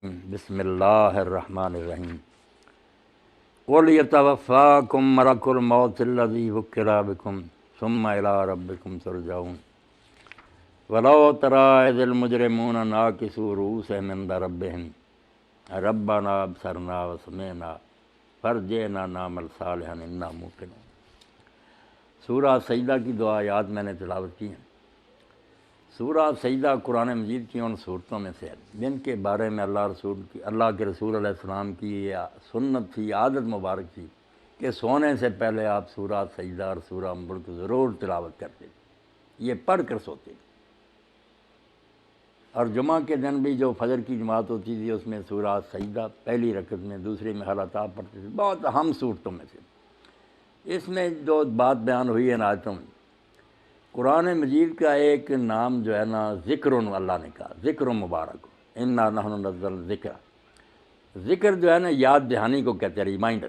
بسم اللہ الرحمن الرحیم قل یتوفاکم ملک الموت الذی وکل بکم ثم الی ربکم ترجعون ولو تری اذ المجرمون ناکسوا رؤوسہم عند ربہم ربنا ابصرنا وسمعنا فرجعنا نعمل صالحا انا موقنون۔ سورہ سجدہ کی دو آیات میں نے تلاوت کی ہیں۔ سورہ سجدہ قرآن مجید کی ان صورتوں میں سے ہے جن کے بارے میں اللہ کے رسول علیہ السلام کی یہ سنت تھی، عادت مبارک تھی کہ سونے سے پہلے آپ سورہ سجدہ اور سورہ ملک ضرور تلاوت کرتے تھے، یہ پڑھ کر سوتے تھے۔ اور جمعہ کے دن بھی جو فجر کی جماعت ہوتی تھی اس میں سورہ سجدہ پہلی رکعت میں، دوسری میں حالات پڑھتے تھے، بہت اہم صورتوں میں سے۔ اس میں جو بات بیان ہوئی ہے آیتوں میں، قرآن مجید کا ایک نام جو ہے نا ذکر، اللہ نے کہا ذکر مبارک، انا نحن نزلنا ذکر۔ ذکر جو ہے نا یاد دہانی کو کہتے ہیں، ریمائنڈر۔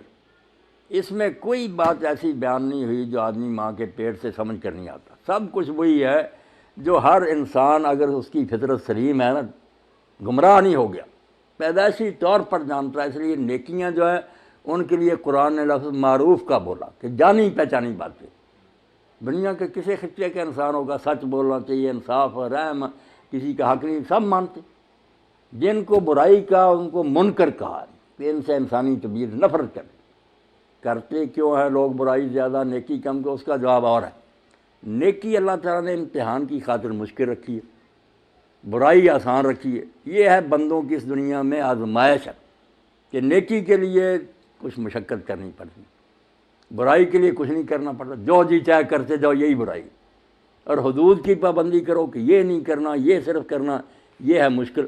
اس میں کوئی بات ایسی بیان نہیں ہوئی جو آدمی ماں کے پیٹ سے سمجھ کر نہیں آتا، سب کچھ وہی ہے جو ہر انسان اگر اس کی فطرت سلیم ہے نا، گمراہ نہیں ہو گیا، پیدائشی طور پر جانتا ہے۔ اس لیے نیکیاں جو ہیں ان کے لیے قرآن نے لفظ معروف کا بولا کہ جانی پہچانی باتیں۔ دنیا کے کسی خطے کا انسان ہوگا، سچ بولنا چاہیے، انصاف اور رحم، کسی کا حق نہیں، سب مانتے۔ جن کو برائی کا ان کو منکر کہا کہ ان سے انسانی طبیعت نفرت کرتے کیوں ہے لوگ برائی زیادہ نیکی کم، کو اس کا جواب اور ہے۔ نیکی اللہ تعالیٰ نے امتحان کی خاطر مشکل رکھی ہے، برائی آسان رکھی ہے۔ یہ ہے بندوں کی اس دنیا میں آزمائش ہے کہ نیکی کے لیے کچھ مشقت کرنی پڑتی، برائی کے لیے کچھ نہیں کرنا پڑتا، جو جی چاہے کرتے جاؤ، یہی برائی۔ اور حدود کی پابندی کرو کہ یہ نہیں کرنا، یہ صرف کرنا، یہ ہے مشکل۔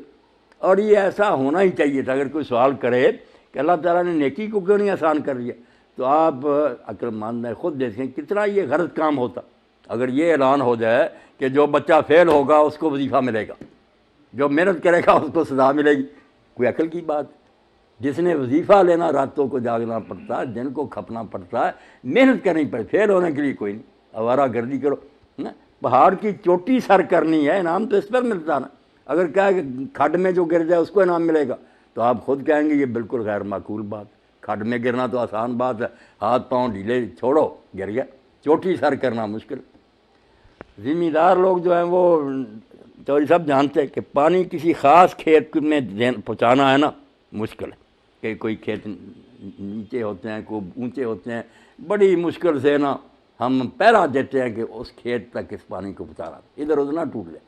اور یہ ایسا ہونا ہی چاہیے تھا۔ اگر کوئی سوال کرے کہ اللہ تعالیٰ نے نیکی کو کیوں نہیں آسان کر دیا، تو آپ عقل مند ہیں، خود دیکھیں کتنا یہ غلط کام ہوتا اگر یہ اعلان ہو جائے کہ جو بچہ فیل ہوگا اس کو وظیفہ ملے گا، جو محنت کرے گا اس کو سزا ملے گی۔ کوئی عقل کی بات؟ جس نے وظیفہ لینا، راتوں کو جاگنا پڑتا ہے، دن کو کھپنا پڑتا ہے، محنت کرنی پڑے، فیل ہونے کے لیے کوئی نہیں۔ آوارہ گردی کرو نا، پہاڑ کی چوٹی سر کرنی ہے، انعام تو اس پر ملتا نا۔ اگر کہا کہ کھڈ میں جو گر جائے اس کو انعام ملے گا، تو آپ خود کہیں گے یہ بالکل غیر معقول بات۔ کھڈ میں گرنا تو آسان بات ہے، ہاتھ پاؤں ڈھیلے چھوڑو گر گیا، چوٹی سر کرنا مشکل۔ ذمہ دار لوگ جو ہیں وہ تو سب جانتے ہیں کہ پانی کسی خاص کھیت میں پہنچانا ہے نا مشکل ہے، کہ کوئی کھیت نیچے ہوتے ہیں، کوئی اونچے ہوتے ہیں، بڑی مشکل سے نا ہم پہرا دیتے ہیں کہ اس کھیت تک اس پانی کو پہنچانا، ادھر ادھر نہ ٹوٹ لے۔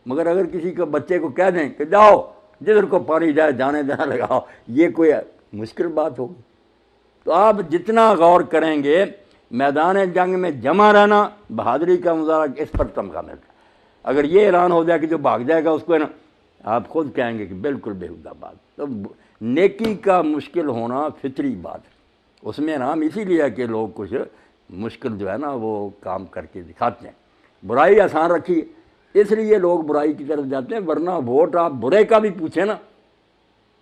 مگر اگر کسی کو بچے کو کہہ دیں کہ جاؤ جدھر کو پانی جائے جانے دینا لگاؤ، یہ کوئی مشکل بات ہوگی؟ تو آپ جتنا غور کریں گے، میدان جنگ میں جمع رہنا بہادری کا مظاہرہ، اس پر تمغہ ملتا ہے۔ اگر یہ اعلان ہو جائے کہ جو بھاگ جائے گا اس کو نا، آپ خود کہیں گے کہ بالکل بےہودہ بات۔ تو نیکی کا مشکل ہونا فطری بات ہے، اس میں نام اسی لیے ہے کہ لوگ کچھ مشکل جو ہے نا وہ کام کر کے دکھاتے ہیں۔ برائی آسان رکھی ہے، اس لیے لوگ برائی کی طرف جاتے ہیں۔ ورنہ ووٹ آپ برے کا بھی پوچھیں نا،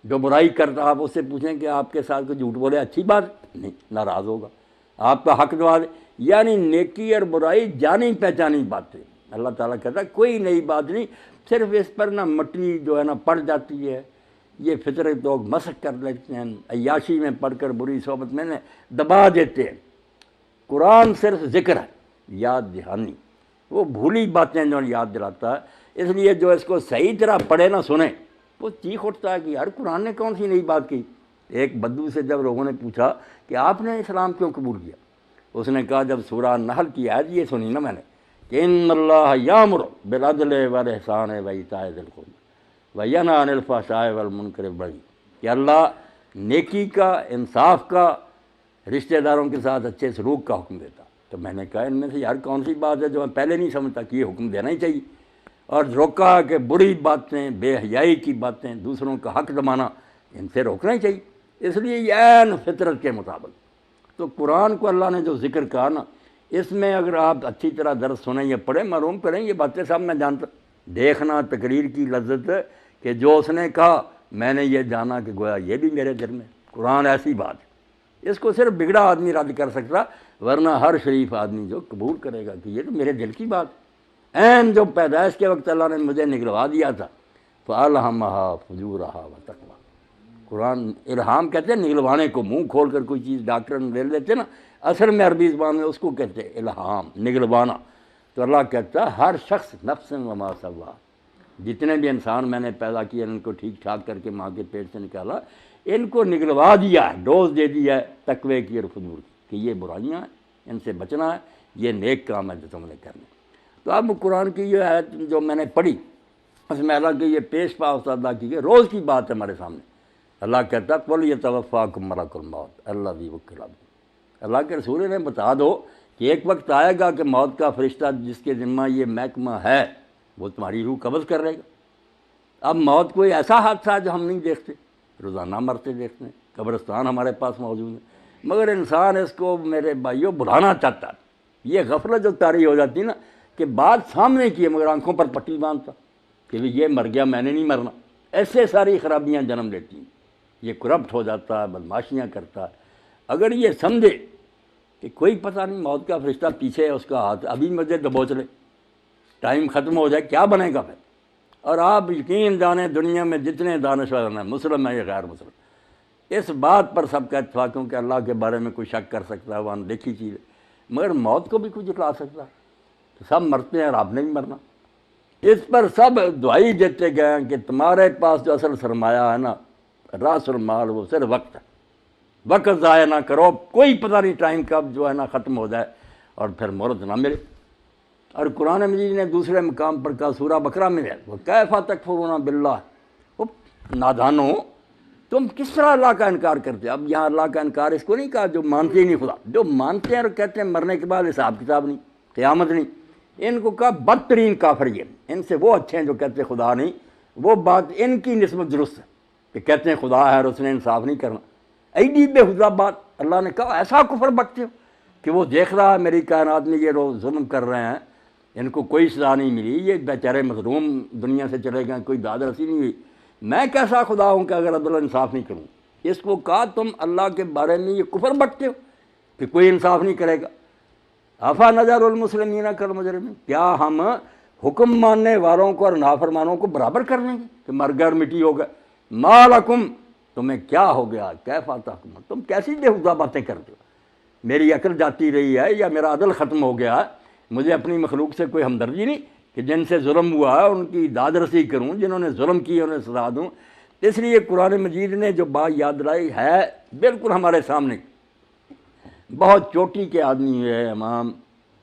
جو برائی کرتا آپ اس سے پوچھیں کہ آپ کے ساتھ کوئی جھوٹ بولے، اچھی بات نہیں، ناراض ہوگا، آپ کا حق دوا دے۔ یعنی نیکی اور برائی جانی پہچانی باتیں۔ اللہ تعالیٰ کہتا ہے کوئی نئی بات نہیں، صرف اس پر نا مٹی جو ہے نا پڑ جاتی ہے، یہ فطرت لوگ مسخ کر لیتے ہیں، عیاشی میں پڑھ کر بری صحبت میں دبا دیتے ہیں۔ قرآن صرف ذکر ہے، یاد دہانی، وہ بھولی باتیں جو یاد دلاتا ہے۔ اس لیے جو اس کو صحیح طرح پڑھے نہ سنیں، وہ چیخ اٹھتا ہے کہ یار قرآن نے کون سی نئی بات کی۔ ایک بدو سے جب لوگوں نے پوچھا کہ آپ نے اسلام کیوں قبول کیا، اس نے کہا جب سورہ نحل کی آیت یہ سنی نا میں نے کہ ان اللہ یامر بالعدل والاحسان وایتاء ذی القربی وینہی عن الفحشاء والمنکر والبغی، کہ اللہ نیکی کا، انصاف کا، رشتہ داروں کے ساتھ اچھے سلوک کا حکم دیتا۔ تو میں نے کہا ان میں سے یار کون سی بات ہے جو میں پہلے نہیں سمجھتا کہ یہ حکم دینا ہی چاہیے، اور روکا کہ بری باتیں، بے حیائی کی باتیں، دوسروں کا حق دبانا، ان سے روکنا ہی چاہیے۔ اس لیے یہ عین فطرت کے مطابق۔ تو قرآن کو اللہ نے جو ذکر کہا نا، اس میں اگر آپ اچھی طرح درس سنیں یا پڑھیں، معلوم کریں، یہ باتیں سب میں جانتا، دیکھنا تقریر کی لذت کہ جو اس نے کہا میں نے یہ جانا کہ گویا یہ بھی میرے دل میں، قرآن ایسی بات ہے۔ اس کو صرف بگڑا آدمی رد کر سکتا، ورنہ ہر شریف آدمی جو قبول کرے گا کہ یہ تو میرے دل کی بات۔ این جو پیدائش کے وقت اللہ نے مجھے نکلوا دیا تھا، فَأَلْهَمَهَا فُجُورَهَا وَتَقْوَاهَا، قرآن الہام کہتے ہیں نگلوانے کو، منہ کھول کر کوئی چیز ڈاکٹر لے لیتے نا، اصل میں عربی زبان میں اس کو کہتے ہیں الہام، نگلوانا۔ تو اللہ کہتا ہے ہر شخص نفس وما سوا، جتنے بھی انسان میں نے پیدا کیے ان کو ٹھیک ٹھاک کر کے ماں کے پیٹ سے نکالا، ان کو نگلوا دیا ہے، ڈوز دے دیا ہے تقوی کی اور فجور کی، کہ یہ برائیاں ہیں ان سے بچنا ہے، یہ نیک کام ہے جو تم نے کرنے۔ تو اب قرآن کی یہ آیت جو میں نے پڑھی اس میں اللہ کے یہ پیش پا استاد کی گئی، روز کی بات ہے ہمارے سامنے۔ اللہ کہتا ہے قُلْ يَتَوَفَّاكُم مَلَكُ الْمَوْتِ الَّذِي وُكِّلَ بِكُمْ، اللہ کے رسول نے بتا دو کہ ایک وقت آئے گا کہ موت کا فرشتہ جس کے ذمہ یہ محکمہ ہے وہ تمہاری روح قبض کر لے گا۔ اب موت کوئی ایسا حادثہ ہے جو ہم نہیں دیکھتے، روزانہ مرتے دیکھتے ہیں، قبرستان ہمارے پاس موجود ہے، مگر انسان اس کو میرے بھائیوں بھلانا چاہتا ہے۔ یہ غفلت جو طاری ہو جاتی نا کہ بات سامنے کی ہے مگر آنکھوں پر پٹی باندھتا کہ یہ مر گیا میں نے نہیں مرنا، ایسے ساری خرابیاں جنم لیتی ہیں۔ یہ کرپٹ ہو جاتا ہے، بدماشیاں کرتا ہے۔ اگر یہ سمجھے کہ کوئی پتہ نہیں موت کا فرشتہ پیچھے ہے، اس کا ہاتھ ابھی مجھے دبوچ لے، ٹائم ختم ہو جائے، کیا بنے گا پھر؟ اور آپ یقین جانیں دنیا میں جتنے دانشور ہیں، مسلم ہیں یا غیر مسلم، اس بات پر سب کا اتفاق ہے کہ اللہ کے بارے میں کوئی شک کر سکتا ہے، وہ اندیکھی چیز ہے، مگر موت کو بھی کوئی جھٹلا سکتا ہے؟ تو سب مرتے ہیں اور آپ نے بھی مرنا۔ اس پر سب دعائی دیتے گئے ہیں کہ تمہارے پاس جو اصل سرمایہ ہے نا، راس المال، وہ صرف وقت ہے، وقت ضائع نہ کرو، کوئی پتہ نہیں ٹائم کب جو ہے نا ختم ہو جائے اور پھر مہلت نہ ملے۔ اور قرآن مجید نے دوسرے مقام پر کہا سورہ بقرہ میں ہے وَكَيْفَ تَكْفُرُونَ بِاللَّهِ، نادانو تم کس طرح اللہ کا انکار کرتے ہو؟ اب یہاں اللہ کا انکار اس کو نہیں کہا جو مانتے ہی نہیں خدا، جو مانتے ہیں اور کہتے ہیں مرنے کے بعد حساب کتاب نہیں، قیامت نہیں، ان کو کہا بدترین کافر یہ، ان سے وہ اچھے ہیں جو کہتے ہیں خدا نہیں، وہ بات ان کی نسبت درست ہے کہ کہتے ہیں خدا ہے اور اس نے انصاف نہیں کرنا۔ ایڈی بےہودہ بات اللہ نے کہا، ایسا کفر بکتے ہو کہ وہ دیکھ رہا ہے میری کائنات میں یہ لوگ ظلم کر رہے ہیں، ان کو کوئی سزا نہیں ملی، یہ بیچارے مظلوم دنیا سے چلے گئے، کوئی داد رسی نہیں ہوئی، میں کیسا خدا ہوں کہ اگر عدل انصاف نہیں کروں؟ اس کو کہا تم اللہ کے بارے میں یہ کفر بکتے ہو کہ کوئی انصاف نہیں کرے گا۔ افا نظر المسلمین کالمجرمین، کیا ہم حکم ماننے والوں کو اور نافرمانوں کو برابر کر لیں گے کہ مر گئے اور مٹی ہو گئے؟ ما لکم، تمہیں کیا ہو گیا، کیف تحکمون، تم کیسی بےہودہ باتیں کرتے ہو؟ میری عقل جاتی رہی ہے یا میرا عدل ختم ہو گیا ہے؟ مجھے اپنی مخلوق سے کوئی ہمدردی نہیں کہ جن سے ظلم ہوا ہے ان کی داد رسی کروں، جنہوں نے ظلم کیا انہیں سزا دوں؟ اس لیے قرآن مجید نے جو بات یاد دلائی ہے بالکل ہمارے سامنے۔ بہت چوٹی کے آدمی ہوئے ہیں امام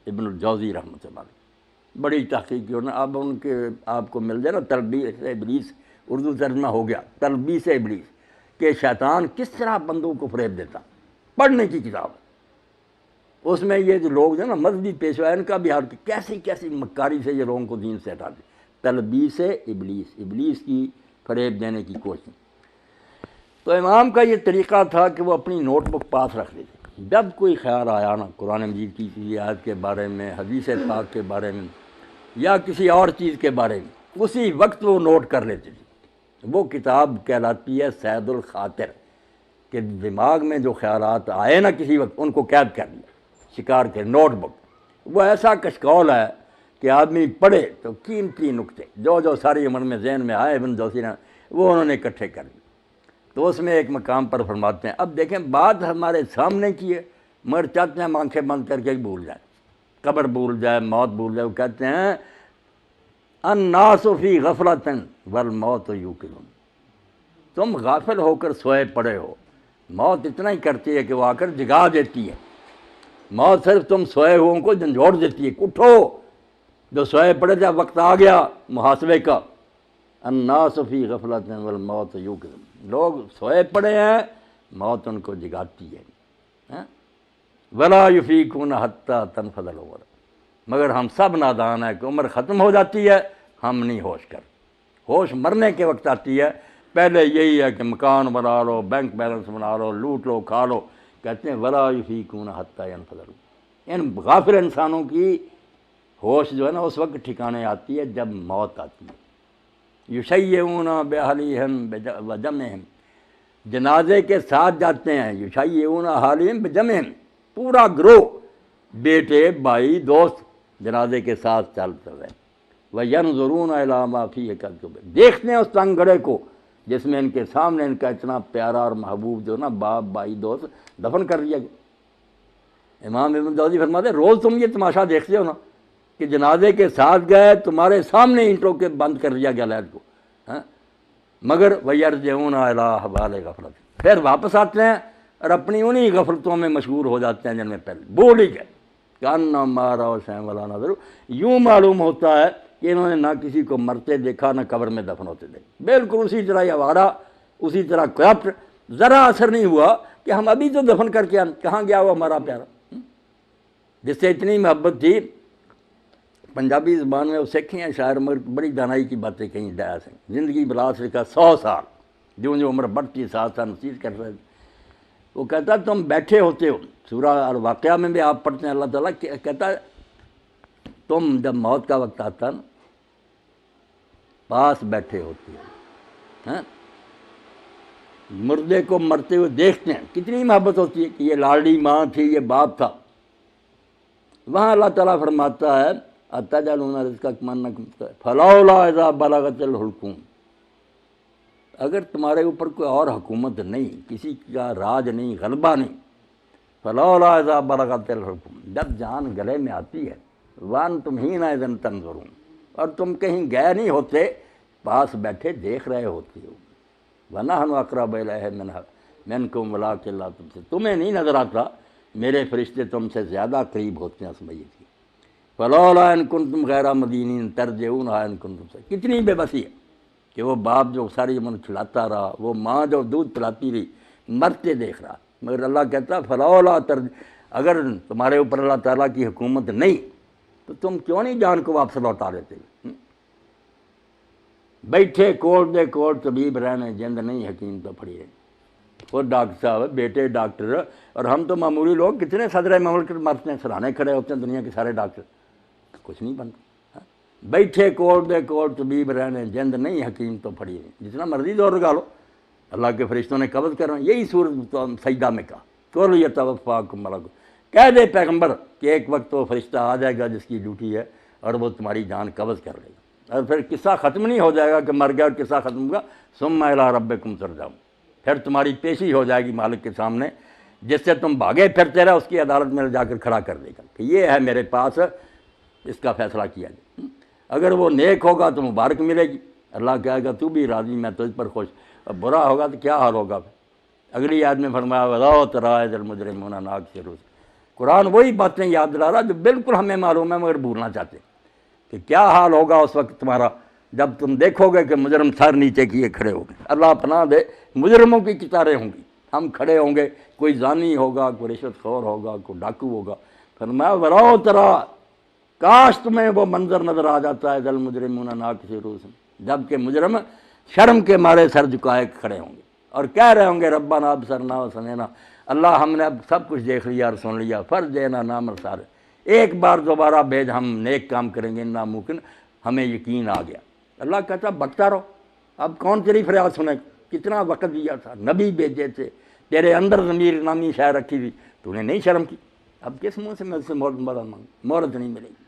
ابن الجوزی رحمۃ اللہ علیہ، بڑی تحقیق کی انہوں نے، اب ان کے آپ کو مل جائے نا تلبیس ابلیس، اردو ترجمہ ہو گیا تلبیس ابلیس، کہ شیطان کس طرح بندوں کو فریب دیتا، پڑھنے کی کتاب ہے۔ اس میں یہ جو لوگ ہیں نا مذہبی پیشوا ان کا بھی حال کہ کیسی کیسی مکاری سے یہ لوگوں کو دین سے ہٹاتے، تلبیس ابلیس، ابلیس کی فریب دینے کی کوشش۔ تو امام کا یہ طریقہ تھا کہ وہ اپنی نوٹ بک پاس رکھ لیتے، جب کوئی خیال آیا نا قرآن مجید کی کسی آیت کے بارے میں، حدیث پاک کے بارے میں یا کسی اور چیز کے بارے میں، اسی وقت وہ نوٹ کر لیتے تھے۔ وہ کتاب کہلاتی ہے سید الخاطر، کہ دماغ میں جو خیالات آئے نا کسی وقت ان کو قید کر لیا، شکار کے نوٹ بک۔ وہ ایسا کشکول ہے کہ آدمی پڑھے تو قیمتی نکتے جو جو ساری عمر میں ذہن میں آئے ابن جوزی نے وہ انہوں نے اکٹھے کر لیے۔ تو اس میں ایک مقام پر فرماتے ہیں، اب دیکھیں بات ہمارے سامنے کی ہے مگر چاہتے ہیں آنکھیں بند کر کے بھول جائیں، قبر بھول جائے، موت بھول جائے۔ وہ کہتے ہیں الناس فی غفلۃ والموت یوقظ، تم غافل ہو کر سوئے پڑے ہو، موت اتنا ہی کرتی ہے کہ وہ آ کر جگا دیتی ہے۔ موت صرف تم سوئے ہوئوں کو جھنجھوڑ دیتی ہے، اٹھو جو سوئے پڑے تھے، وقت آ گیا محاسبے کا۔ الناس فی غفلۃ والموت یوقظ، لوگ سوئے پڑے ہیں، موت ان کو جگاتی ہے۔ ولا یفیقون حتی تنفذ العمر، مگر ہم سب نادان ہیں کہ عمر ختم ہو جاتی ہے، ہم نہیں ہوش کر، ہوش مرنے کے وقت آتی ہے۔ پہلے یہی ہے کہ مکان بنا لو، بینک بیلنس بنا لو، لوٹ لو، کھا لو، کہتے ہیں ولا یفیقون حتی ینفذ العمر۔ ان غافل انسانوں کی ہوش جو ہے نا اس وقت ٹھکانے آتی ہے جب موت آتی ہے۔ یشیعون باہلیہم بجمعہم، جنازے کے ساتھ جاتے ہیں، یشیعون اہلیہم بجمعہم، پورا گروہ، بیٹے بھائی دوست جنازے کے ساتھ چلتے ہوئے، وینظرون الی ما فیہ کذب، دیکھتے ہیں اس تنگ گڑھے کو جس میں ان کے سامنے ان کا اتنا پیارا اور محبوب جو نا باپ بھائی دوست دفن کر دیا گیا۔ امام ابن جوزی فرماتے ہیں روز تم یہ تماشا دیکھتے ہو نا کہ جنازے کے ساتھ گئے تمہارے سامنے اینٹوں کے بند کر دیا گیا لائٹ کو، ہاں، مگر وَيَرْجِعُونَ إِلَىٰ حَوَالِ غَفْلَةٍ، پھر واپس آتے ہیں اور اپنی انہی غفلتوں میں مشغول ہو جاتے ہیں جن میں پہلے بول ہی گئے۔ کأنما رأوا شيئا ولا نظروا، یوں معلوم ہوتا ہے کہ انہوں نے نہ کسی کو مرتے دیکھا نہ قبر میں دفن ہوتے دیکھا، بالکل اسی طرح یہ آوارہ، اسی طرح کرپٹ، ذرا اثر نہیں ہوا کہ ہم ابھی تو دفن کر کے کہاں گیا وہ ہمارا پیارا، جس سے اتنی محبت تھی۔ پنجابی زبان میں وہ سکھی ہیں شاعر، مگر بڑی دانائی کی باتیں کہیں ڈایا سے، زندگی بلا سے کا 100 سال، جو عمر بڑھتی ساتھ ساتھ نصیحت کر رہے تھے۔ وہ کہتا تم بیٹھے ہوتے ہو، سورہ الواقعہ میں بھی آپ پڑھتے ہیں، اللہ تعالیٰ کہتا ہے تم جب موت کا وقت آتا نا پاس بیٹھے ہوتے ہو، ہاں، مردے کو مرتے ہوئے دیکھتے ہیں، کتنی محبت ہوتی ہے کہ یہ لاڈلی ماں تھی، یہ باپ تھا۔ وہاں اللہ تعالیٰ فرماتا ہے أَتَجْعَلُونَ رِزْقَكُمْ أَنَّكُمْ فَلَوْلَا إِذَا بَلَغَتِ الْحُلْقُومَ، اگر تمہارے اوپر کوئی اور حکومت نہیں، کسی کا راج نہیں، غلبہ نہیں، فَلَوْلَا إِذَا بَلَغَتِ الْحُلْقُومَ، جب جان گلے میں آتی ہے، وَأَنْتُمْ حِينَئِذٍ تَنظُرُونَ، اور تم کہیں گئے نہیں ہوتے، پاس بیٹھے دیکھ رہے ہوتے ہو، وَنَحْنُ أَقْرَبُ إِلَيْهِ مِنْكُمْ وَلَٰكِنْ لَا تُبْصِرُونَ، تمہیں نہیں نظر آتا، میرے فرشتے تم سے زیادہ قریب ہوتے ہیں اس میت کی۔ فَلَوْلَا إِن كُنتُمْ غَيْرَ مَدِينِينَ تَرْجِعُونَهَا إِن كُنتُمْ صَادِقِينَ، کتنی بے بسی ہے کہ وہ باپ جو ساری عمر کھلاتا رہا، وہ ماں جو دودھ پلاتی رہی، مرتے دیکھ رہا، مگر اللہ کہتا فَلَوْلَا اگر تمہارے اوپر اللہ تعالیٰ کی حکومت نہیں تو تم کیوں نہیں جان کو واپس لوٹا لیتے؟ بیٹھے کوٹ دے کوٹ طبیب رہنے، جند نہیں حکیم تو پڑی رہے، وہ ڈاکٹر صاحب بیٹے ڈاکٹر، اور ہم تو معمولی لوگ کتنے صدر مملکت مرتے ہیں، سرانے کھڑے ہوتے ہیں دنیا کے سارے ڈاکٹر، کچھ نہیں بنتا۔ بیٹھے کوٹ دے کوٹ طبیب رہنے، جند نہیں حکیم تو پڑی رہے، جتنا مرضی دور لگا لو، اللہ کے فرشتوں نے قبض کرنا، یہی سورۃ سجدہ میں کہا قُلْ يَتَوَفَّاكُم مَلَكُ، کہہ دے پیغمبر کہ ایک وقت وہ فرشتہ آ جائے گا جس کی ڈیوٹی ہے اور وہ تمہاری جان قبض کر لے گا، اور پھر قصہ ختم نہیں ہو جائے گا کہ مر گیا اور قصہ ختم ہوگا، ثُمَّ إِلَىٰ رَبِّكُمْ تُرْجَعُونَ، پھر تمہاری پیشی ہو جائے گی مالک کے سامنے، جس سے تم بھاگے پھرتے رہے، اس کی عدالت میں جا کر کھڑا کر دے گا کہ یہ ہے میرے پاس، اس کا فیصلہ کیا جائے۔ اگر وہ نیک ہوگا تو مبارک ملے گی، اللہ کہے گا تو بھی راضی، میں تجھ پر خوش، اور برا ہوگا تو کیا حال ہوگا پھر؟ اگلی آیت میں فرمایا وَلَوْ تَرَىٰ إِذِ الْمُجْرِمُونَ نَاكِسُو رُءُوسِهِمْ، قرآن وہی باتیں یاد دلا رہا جو بالکل ہمیں معلوم ہے مگر بھولنا چاہتے ہیں کہ کیا حال ہوگا اس وقت تمہارا جب تم دیکھو گے کہ مجرم سر نیچے کیے کھڑے ہو گئے۔ اللہ پناہ دے، مجرموں کی قطاریں ہوں گی، ہم کھڑے ہوں گے، کوئی زانی ہوگا، کوئی رشوت خور ہوگا، کوئی ڈاکو ہوگا، فرمایا وَلَوْ تَرَىٰ، کاش تمہیں وہ منظر نظر آ جاتا ہے ذل مجرمون ناکسو رؤوسہم، جب کہ مجرم شرم کے مارے سر جھکائے کھڑے ہوں گے اور کہہ رہے ہوں گے ربنا ابصرنا وسمعنا، اللہ ہم نے اب سب کچھ دیکھ لیا اور سن لیا، فرجعنا نعمل صالحا، ایک بار دوبارہ بھیج، ہم نیک کام کریں گے، ناممکن، ہمیں یقین آ گیا۔ اللہ کہتا بڑھتا رہو، اب کون تیری فریاد سنے؟ کتنا وقت دیا تھا، نبی بھیجے تھے، تیرے اندر ضمیر نامی شے رکھی تھی، تو نے نہیں شرم کی، اب کس منہ سے میں اس سے مہلت نہیں ملے گی۔